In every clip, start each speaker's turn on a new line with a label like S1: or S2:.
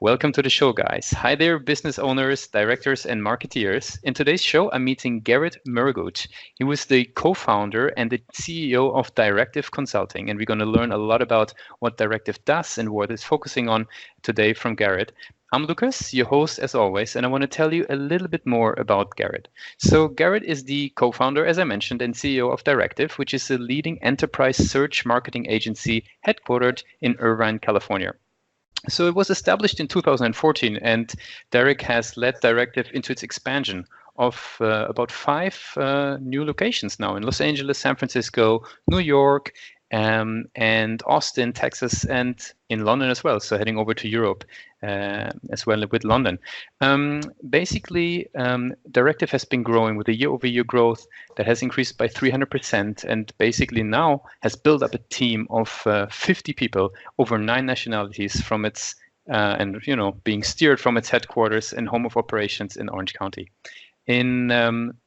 S1: Welcome to the show, guys. Hi there, business owners, directors, and marketeers. In today's show, I'm meeting Garrett Mehrguth. He was the co-founder and the CEO of Directive Consulting, and we're going to learn a lot about what Directive does and what it's focusing on today from Garrett. I'm Lucas, your host as always, and I want to tell you a little bit more about Garrett. So Garrett is the co-founder, as I mentioned, and CEO of Directive, which is a leading enterprise search marketing agency headquartered in Irvine, California. So it was established in 2014, and Derek has led Directive into its expansion of about 5 new locations now in Los Angeles, San Francisco, New York, and Austin, Texas, and in London as well. So heading over to Europe as well with London. Basically, Directive has been growing with a year-over-year growth that has increased by 300%, and basically now has built up a team of 50 people over 9 nationalities from its and being steered from its headquarters and home of operations in Orange County. In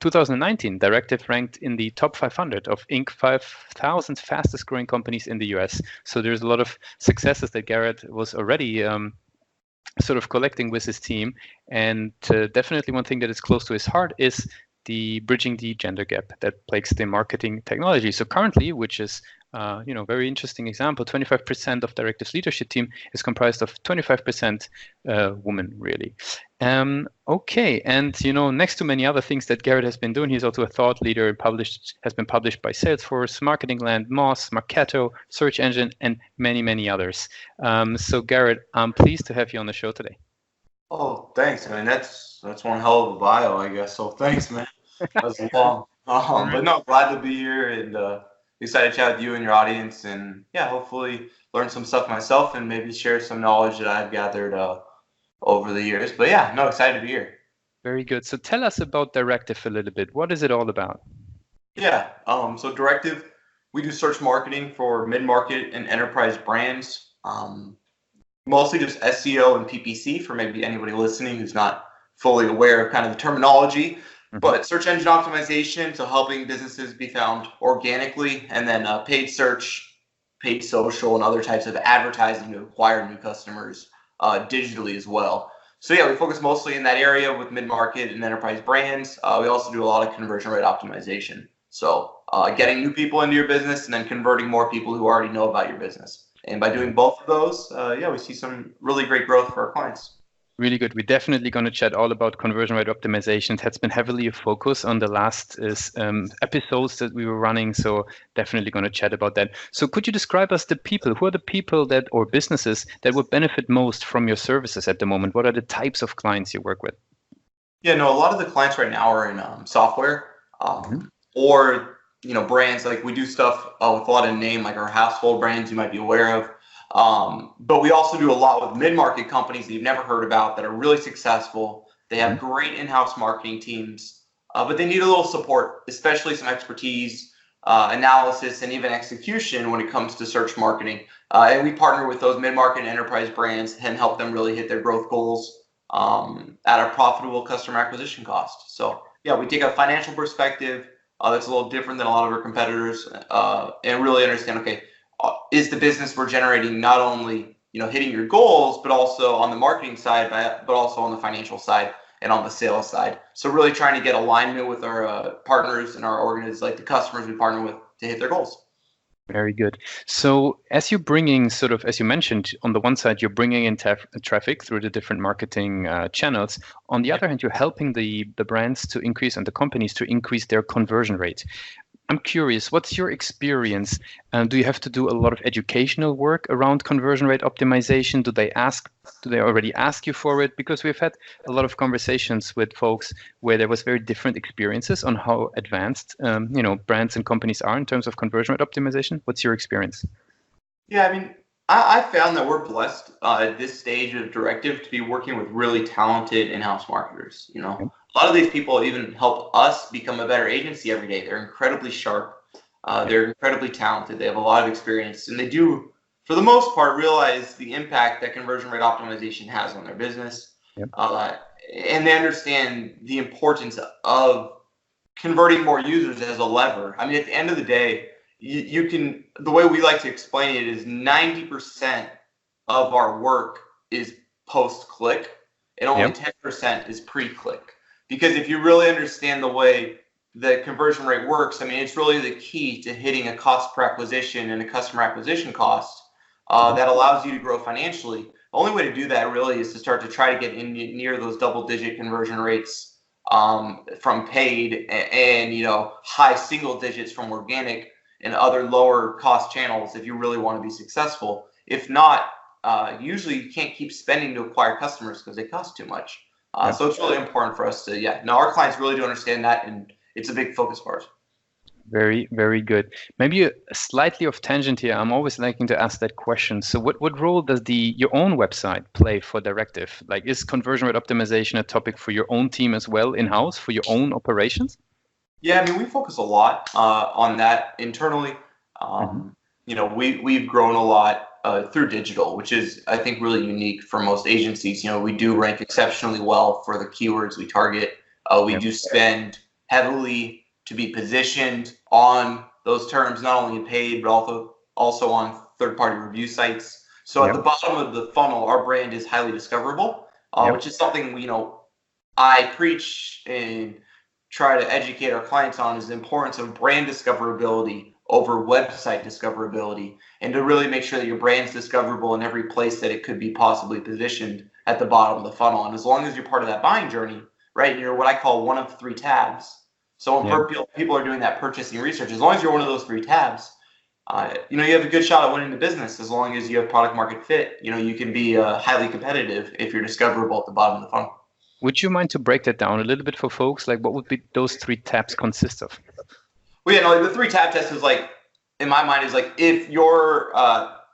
S1: 2019, Directive ranked in the top 500 of Inc. 5,000 fastest growing companies in the US. So there's a lot of successes that Garrett was already sort of collecting with his team. And definitely one thing that is close to his heart is bridging the gender gap that plagues the marketing technology. So currently, which is very interesting example, 25% of Directive's leadership team is comprised of 25% women, really. Okay, and next to many other things that Garrett has been doing, he's also a thought leader and has been published by Salesforce, Marketing Land, Moz, Marketo, Search Engine, and many, many others. So Garrett, I'm pleased to have you on the show today.
S2: Oh, thanks, man. That's one hell of a bio, I guess. So thanks, man. That's long. But no, glad to be here and excited to chat with you and your audience, and yeah, hopefully learn some stuff myself and maybe share some knowledge that I've gathered over the years. But yeah, no, excited to be here.
S1: Very good. So tell us about Directive a little bit. What is it all about?
S2: Yeah, so Directive, we do search marketing for mid-market and enterprise brands. Mostly just SEO and PPC for maybe anybody listening who's not fully aware of kind of the terminology. But search engine optimization, so helping businesses be found organically, and then paid search, paid social, and other types of advertising to acquire new customers digitally as well. So yeah, we focus mostly in that area with mid-market and enterprise brands. We also do a lot of conversion rate optimization. So getting new people into your business and then converting more people who already know about your business. And by doing both of those, we see some really great growth for our clients.
S1: Really good. We're definitely going to chat all about conversion rate optimization. That's been heavily a focus on the last episodes that we were running. So definitely going to chat about that. So could you describe us the people? Who are the people or businesses that would benefit most from your services at the moment? What are the types of clients you work with?
S2: Yeah, no, a lot of the clients right now are in software or brands. Like we do stuff with a lot of name, like our household brands you might be aware of. But we also do a lot with mid-market companies that you've never heard about that are really successful. They have great in-house marketing teams, but they need a little support, especially some expertise, analysis, and even execution when it comes to search marketing. And we partner with those mid-market and enterprise brands and help them really hit their growth goals at a profitable customer acquisition cost. So yeah, we take a financial perspective that's a little different than a lot of our competitors and really understand, okay, is the business we're generating not only hitting your goals, but also on the marketing side, but also on the financial side and on the sales side. So really trying to get alignment with our partners and our organizations, like the customers we partner with, to hit their goals.
S1: Very good. So as you're bringing as you mentioned, on the one side, you're bringing in traffic through the different marketing channels. On the other hand, you're helping the brands to increase and the companies to increase their conversion rate. I'm curious, what's your experience? Do you have to do a lot of educational work around conversion rate optimization? Do they already ask you for it? Because we've had a lot of conversations with folks where there was very different experiences on how advanced brands and companies are in terms of conversion rate optimization. What's your experience?
S2: Yeah, I mean, I found that we're blessed at this stage of Directive to be working with really talented in-house marketers. A lot of these people even help us become a better agency every day. They're incredibly sharp. They're incredibly talented. They have a lot of experience, and they do, for the most part, realize the impact that conversion rate optimization has on their business.
S1: Yep.
S2: And they understand the importance of converting more users as a lever. I mean, at the end of the day, you can, the way we like to explain it is 90% of our work is post-click, and only
S1: Yep.
S2: 10% is pre-click. Because if you really understand the way the conversion rate works, I mean, it's really the key to hitting a cost per acquisition and a customer acquisition cost that allows you to grow financially. The only way to do that really is to start to try to get in near those double-digit conversion rates from paid and high single digits from organic and other lower cost channels if you really want to be successful. If not, usually you can't keep spending to acquire customers because they cost too much. So it's really important for us to, now our clients really do understand that, and it's a big focus for us.
S1: Very, very good. Maybe a slightly off tangent here. I'm always liking to ask that question. So what role does your own website play for Directive? Like, is conversion rate optimization a topic for your own team as well in-house for your own operations?
S2: Yeah, I mean, we focus a lot on that internally. We've grown a lot through digital, which is, I think, really unique for most agencies. We do rank exceptionally well for the keywords we target. We do spend heavily to be positioned on those terms, not only in paid, but also on third-party review sites. So at the bottom of the funnel, our brand is highly discoverable, which is something I preach and try to educate our clients on, is the importance of brand discoverability over website discoverability, and to really make sure that your brand's discoverable in every place that it could be possibly positioned at the bottom of the funnel. And as long as you're part of that buying journey, right, you're what I call one of three tabs. So when people are doing that purchasing research, as long as you're one of those three tabs, you have a good shot at winning the business. As long as you have product market fit, you can be highly competitive if you're discoverable at the bottom of the funnel.
S1: Would you mind to break that down a little bit for folks? Like, what would be those three tabs consist of?
S2: Well, the three tab test is in my mind, is if your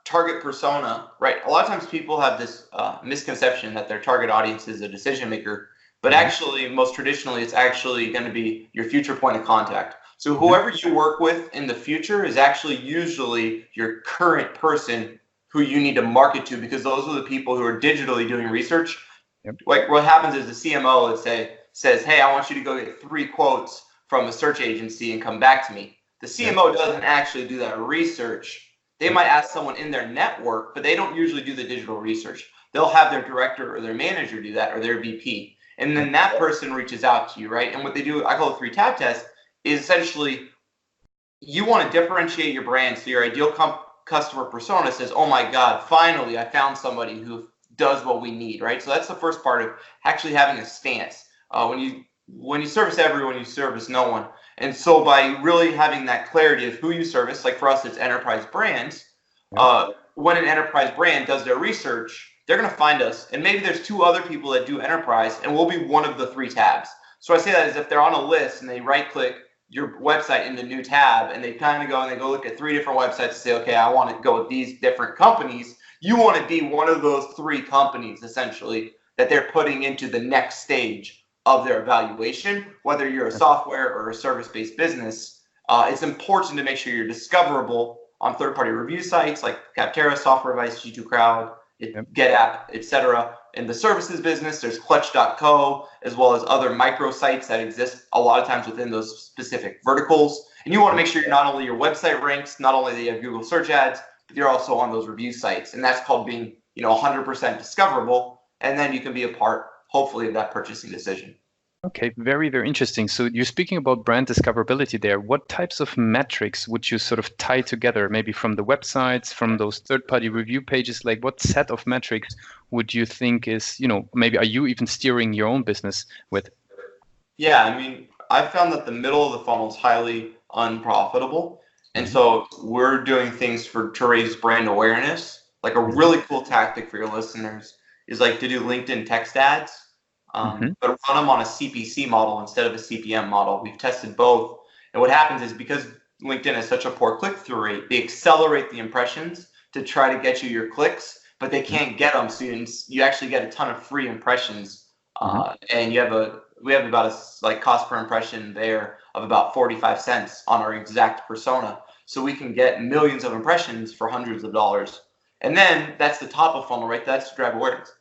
S2: target persona, right? A lot of times people have this misconception that their target audience is a decision maker, but actually, most traditionally, it's actually going to be your future point of contact. So whoever you work with in the future is actually usually your current person who you need to market to, because those are the people who are digitally doing research. Like, what happens is the CMO, let's say, says, hey, I want you to go get 3 quotes from a search agency and come back to me. The CMO doesn't actually do that research. They might ask someone in their network, but they don't usually do the digital research. They'll have their director or their manager do that, or their VP. And then that person reaches out to you, right? And what they do, I call it 3-tab test, is essentially you want to differentiate your brand so your ideal customer persona says, oh my God, finally I found somebody who does what we need, right? So that's the first part of actually having a stance. When you service everyone, you service no one. And so by really having that clarity of who you service, like for us, it's enterprise brands. When an enterprise brand does their research, they're going to find us. And maybe there's 2 other people that do enterprise, and we'll be one of the 3 tabs. So I say that as if they're on a list and they right-click your website in the new tab, and they kind of go and they go look at 3 different websites and say, okay, I want to go with these different companies. You want to be one of those 3 companies, essentially, that they're putting into the next stage of their evaluation. Whether you're a software or a service-based business, it's important to make sure you're discoverable on third-party review sites like Capterra, Software Advice, G2 Crowd, GetApp, etc. In the services business, there's Clutch.co, as well as other microsites that exist a lot of times within those specific verticals. And you want to make sure you're not only your website ranks, not only that you have Google search ads, but you're also on those review sites. And that's called being 100% discoverable. And then you can be a part, hopefully, of that purchasing decision.
S1: Okay, very, very interesting. So you're speaking about brand discoverability there. What types of metrics would you sort of tie together, maybe from the websites, from those third-party review pages? Like, what set of metrics would you think is, maybe are you even steering your own business with?
S2: Yeah, I mean, I've found that the middle of the funnel is highly unprofitable. And so we're doing things to raise brand awareness. Like, a really cool tactic for your listeners is to do LinkedIn text ads. But run them on a CPC model instead of a CPM model. We've tested both. And what happens is, because LinkedIn has such a poor click-through rate, they accelerate the impressions to try to get you your clicks, but they can't get them. So you actually get a ton of free impressions. And we have about a cost per impression there of about 45 cents on our exact persona. So we can get millions of impressions for hundreds of dollars. And then that's the top of funnel, right? That's to drive awareness.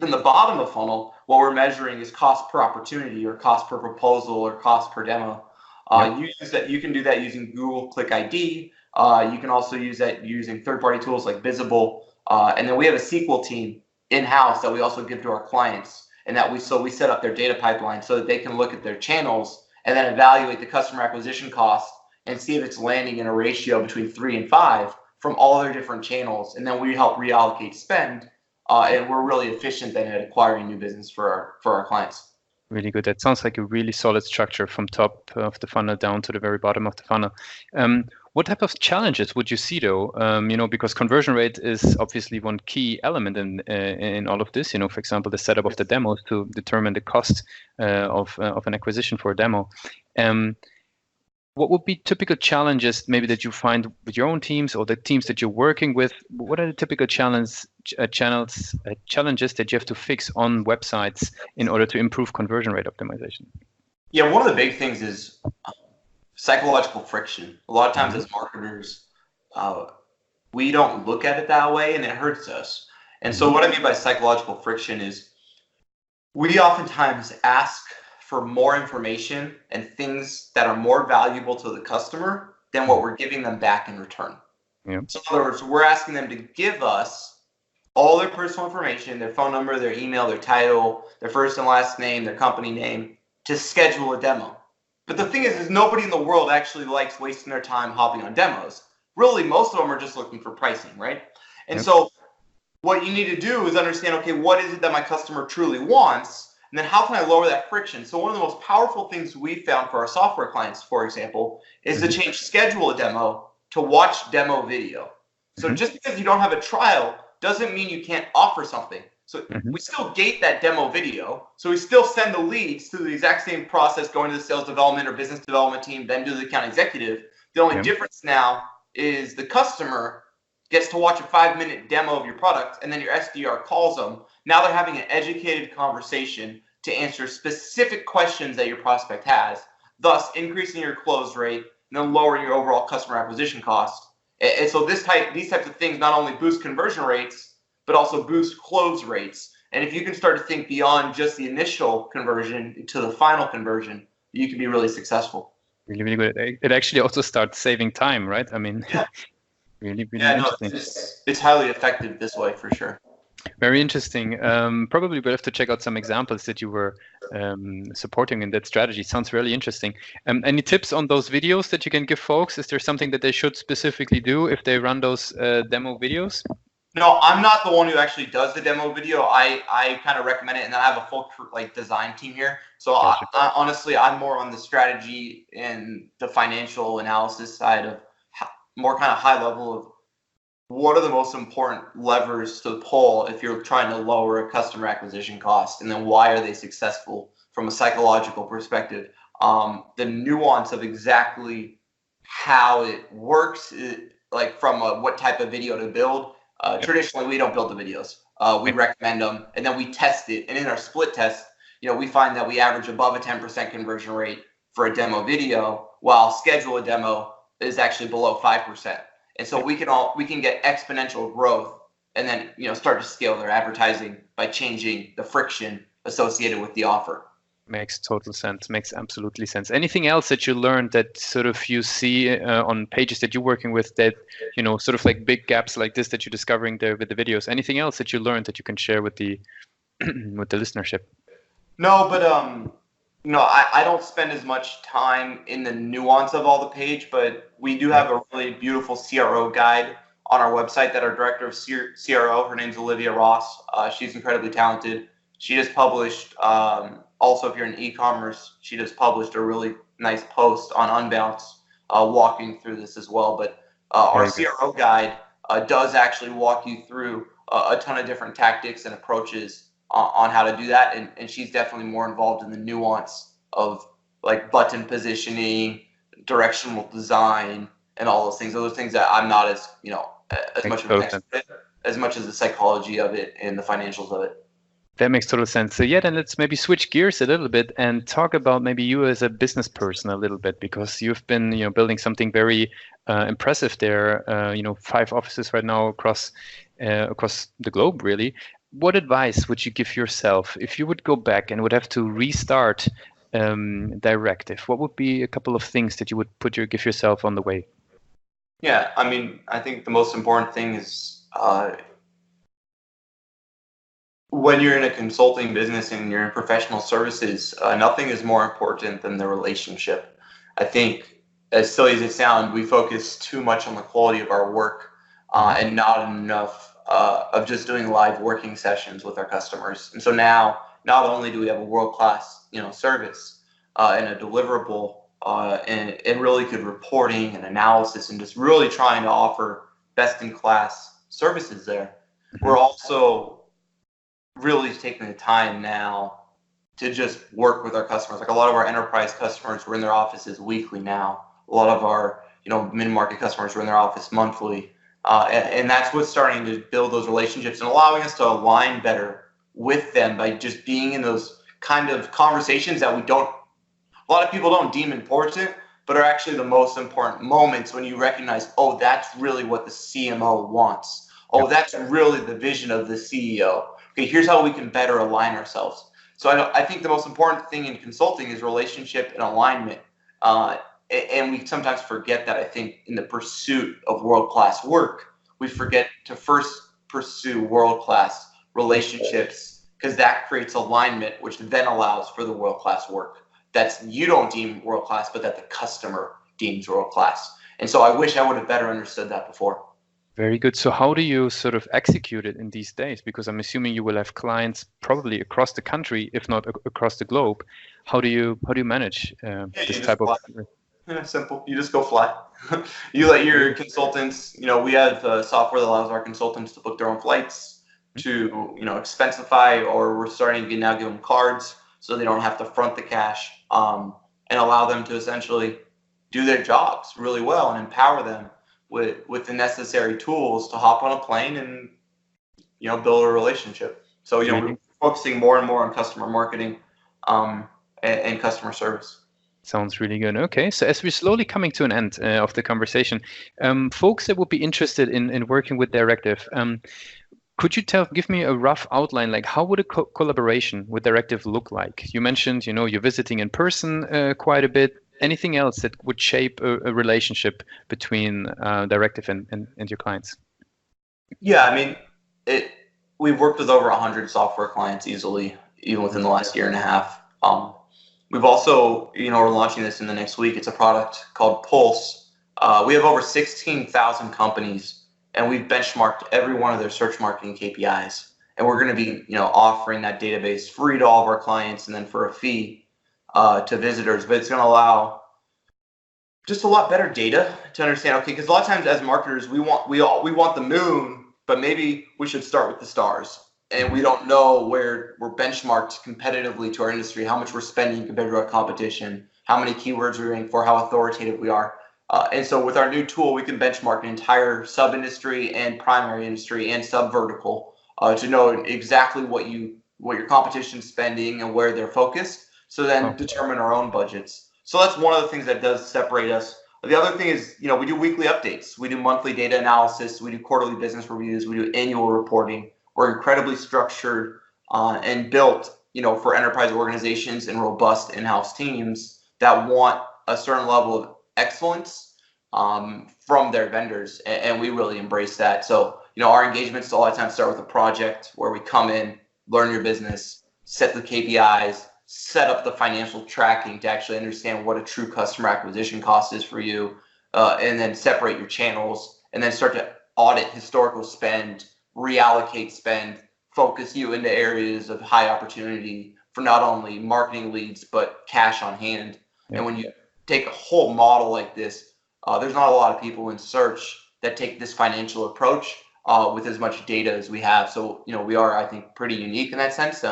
S2: In the bottom of funnel, what we're measuring is cost per opportunity, or cost per proposal, or cost per demo. You can do that using Google Click ID. You can also use that using third-party tools like Visible. And then we have a SQL team in-house that we also give to our clients, and that we set up their data pipeline so that they can look at their channels and then evaluate the customer acquisition cost and see if it's landing in a ratio between 3 and 5 from all their different channels. And then we help reallocate spend, and we're really efficient then at acquiring new business for our clients.
S1: Really good. That sounds like a really solid structure from top of the funnel down to the very bottom of the funnel. What type of challenges would you see though? Because conversion rate is obviously one key element in all of this. For example, the setup of the demos to determine the cost of an acquisition for a demo. What would be typical challenges maybe that you find with your own teams or the teams that you're working with? What are the typical challenges that you have to fix on websites in order to improve conversion rate optimization?
S2: Yeah, one of the big things is psychological friction. A lot of times as marketers, we don't look at it that way and it hurts us. And so what I mean by psychological friction is we oftentimes ask for more information and things that are more valuable to the customer than what we're giving them back in return.
S1: Yeah.
S2: So in other words, we're asking them to give us all their personal information, their phone number, their email, their title, their first and last name, their company name, to schedule a demo. But the thing is nobody in the world actually likes wasting their time hopping on demos. Really, most of them are just looking for pricing, right? And so what you need to do is understand, okay, what is it that my customer truly wants? And then how can I lower that friction? So one of the most powerful things we found for our software clients, for example, is to change schedule a demo to watch demo video. So just because you don't have a trial doesn't mean you can't offer something. So we still gate that demo video. So we still send the leads through the exact same process, going to the sales development or business development team, then to the account executive. The only difference now is the customer gets to watch a 5-minute demo of your product, and then your SDR calls them. Now they're having an educated conversation to answer specific questions that your prospect has, thus increasing your close rate and then lowering your overall customer acquisition cost. And so these types of things not only boost conversion rates, but also boost close rates. And if you can start to think beyond just the initial conversion to the final conversion, you can be really successful.
S1: Really, really good. It actually also starts saving time, right? I mean, really interesting.
S2: It's highly effective this way for sure.
S1: Very interesting. Probably we'll have to check out some examples that you were supporting in that strategy. Sounds really interesting. Any tips on those videos that you can give folks? Is there something that they should specifically do if they run those demo videos?
S2: No, I'm not the one who actually does the demo video. I kind of recommend it, and then I have a full design team here. So gotcha. Honestly, I'm more on the strategy and the financial analysis side of more kind of high level of what are the most important levers to pull if you're trying to lower a customer acquisition cost, and then why are they successful from a psychological perspective. The nuance of exactly how it works, like from what type of video to build. Traditionally, we don't build the videos. We recommend them, and then we test it. And in our split test, we find that we average above a 10% conversion rate for a demo video, while schedule a demo is actually below 5%. And so we can get exponential growth, and then start to scale their advertising by changing the friction associated with the offer.
S1: Makes total sense. Makes absolutely sense. Anything else that you learned that sort of you see on pages that you're working with that, sort of like big gaps like this that you're discovering there with the videos? Anything else that you learned that you can share with the with the listenership?
S2: No, but I don't spend as much time in the nuance of all the page, but we do have a really beautiful CRO guide on our website that our director of CRO, her name's Olivia Ross. She's incredibly talented. She just published, also if you're in e-commerce, she just published a really nice post on Unbounce walking through this as well. But our CRO guide does actually walk you through a ton of different tactics and approaches on how to do that. And she's definitely more involved in the nuance of like button positioning, directional design, and all those things. Those are things that I'm not as, as much of an expert as much as the psychology of it and the financials of it.
S1: That makes total sense. So yeah, then let's maybe switch gears a little bit and talk about maybe you as a business person a little bit, because you've been, building something very impressive there. 5 offices right now across the globe, really. What advice would you give yourself if you would go back and would have to restart Directive? What would be a couple of things that you would give yourself on the way?
S2: Yeah, I mean, I think the most important thing is when you're in a consulting business and you're in professional services, nothing is more important than the relationship. I think, as silly as it sounds, we focus too much on the quality of our work and not enough of just doing live working sessions with our customers. And so now, not only do we have a world-class, service and a deliverable and really good reporting and analysis, and just really trying to offer best-in-class services there, we're also really taking the time now to just work with our customers. Like a lot of our enterprise customers, we're in their offices weekly now. A lot of our, mid-market customers are in their office monthly. And that's what's starting to build those relationships and allowing us to align better with them by just being in those kind of conversations that a lot of people don't deem important, but are actually the most important moments when you recognize, oh, that's really what the CMO wants. Oh, that's really the vision of the CEO. Okay, here's how we can better align ourselves. So I think the most important thing in consulting is relationship and alignment. And we sometimes forget that. I think in the pursuit of world-class work, we forget to first pursue world-class relationships, because that creates alignment, which then allows for the world-class work that's you don't deem world-class, but that the customer deems world-class. And so I wish I would have better understood that before.
S1: Very good. So how do you sort of execute it in these days? Because I'm assuming you will have clients probably across the country, if not across the globe. How do you manage this type of?
S2: Yeah, simple. You just go fly. You let your consultants. We have software that allows our consultants to book their own flights, to expensify, or we're starting to now give them cards so they don't have to front the cash, and allow them to essentially do their jobs really well and empower them with the necessary tools to hop on a plane and build a relationship. So we're focusing more and more on customer marketing and customer service.
S1: Sounds really good. Okay, so as we're slowly coming to an end of the conversation, folks that would be interested in working with Directive, could you give me a rough outline, like how would a collaboration with Directive look like? You mentioned, you're visiting in person quite a bit. Anything else that would shape a relationship between Directive and your clients?
S2: Yeah, I mean, we've worked with over 100 software clients easily, even within the last year and a half. We've also, we're launching this in the next week. It's a product called Pulse. We have over 16,000 companies, and we've benchmarked every one of their search marketing KPIs. And we're going to be, offering that database free to all of our clients, and then for a fee to visitors. But it's going to allow just a lot better data to understand. Okay, because a lot of times as marketers, we want the moon, but maybe we should start with the stars. And we don't know where we're benchmarked competitively to our industry, how much we're spending compared to our competition, how many keywords we're ranking for, how authoritative we are. And so with our new tool, we can benchmark an entire sub-industry and primary industry and sub-vertical to know exactly what your competition's spending and where they're focused, so then determine our own budgets. So that's one of the things that does separate us. The other thing is, we do weekly updates. We do monthly data analysis. We do quarterly business reviews. We do annual reporting. We're incredibly structured and built, for enterprise organizations and robust in-house teams that want a certain level of excellence from their vendors, and we really embrace that. So, our engagements a lot of times start with a project where we come in, learn your business, set the KPIs, set up the financial tracking to actually understand what a true customer acquisition cost is for you, and then separate your channels, and then start to audit historical spend, reallocate spend, focus you into areas of high opportunity for not only marketing leads, but cash on hand. Yeah. And when you take a whole model like this, there's not a lot of people in search that take this financial approach with as much data as we have. So, we are, I think, pretty unique in that sense.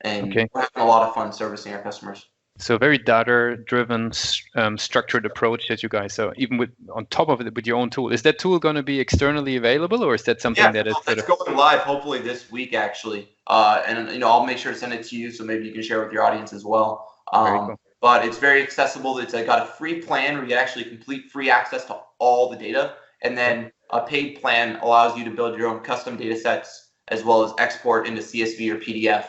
S2: And we're having a lot of fun servicing our customers.
S1: So very data-driven, structured approach that you guys. So even on top of it, with your own tool, is that tool going to be externally available, or is that something that is?
S2: It's going live hopefully this week, actually. And I'll make sure to send it to you, so maybe you can share with your audience as well. Very cool. But it's very accessible. It's got a free plan where you actually complete free access to all the data, and then a paid plan allows you to build your own custom data sets as well as export into CSV or PDF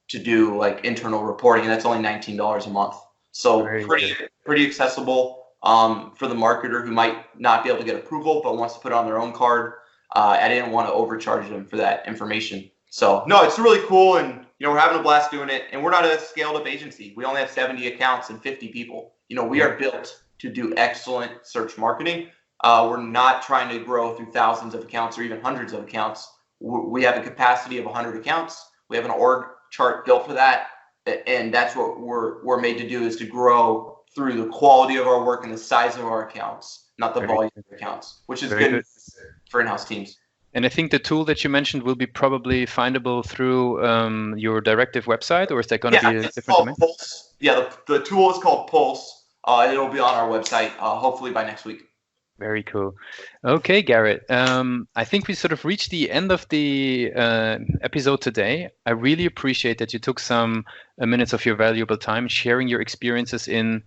S2: to do like internal reporting, and that's only $19 a month. So pretty accessible for the marketer who might not be able to get approval but wants to put it on their own card. I didn't want to overcharge them for that information. So no, it's really cool, and we're having a blast doing it. And we're not a scaled up agency. We only have 70 accounts and 50 people. We are built to do excellent search marketing. We're not trying to grow through thousands of accounts or even hundreds of accounts. We have a capacity of 100 accounts. We have an org chart built for that, and that's what we're made to do, is to grow through the quality of our work and the size of our accounts, not the volume of accounts, which is good for in-house teams.
S1: And I think the tool that you mentioned will be probably findable through your Directive website, or is that going to be a different domain?
S2: Pulse. Yeah, the tool is called Pulse. It'll be on our website hopefully by next week.
S1: Very cool. Okay, Garrett. I think we sort of reached the end of the episode today. I really appreciate that you took some minutes of your valuable time sharing your experiences in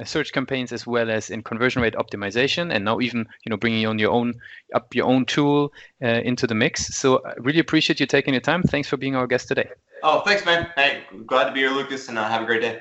S1: search campaigns as well as in conversion rate optimization, and now even bringing on your own tool into the mix. So I really appreciate you taking your time. Thanks for being our guest today.
S2: Oh, thanks, man. Hey, glad to be here, Lucas, and have a great day.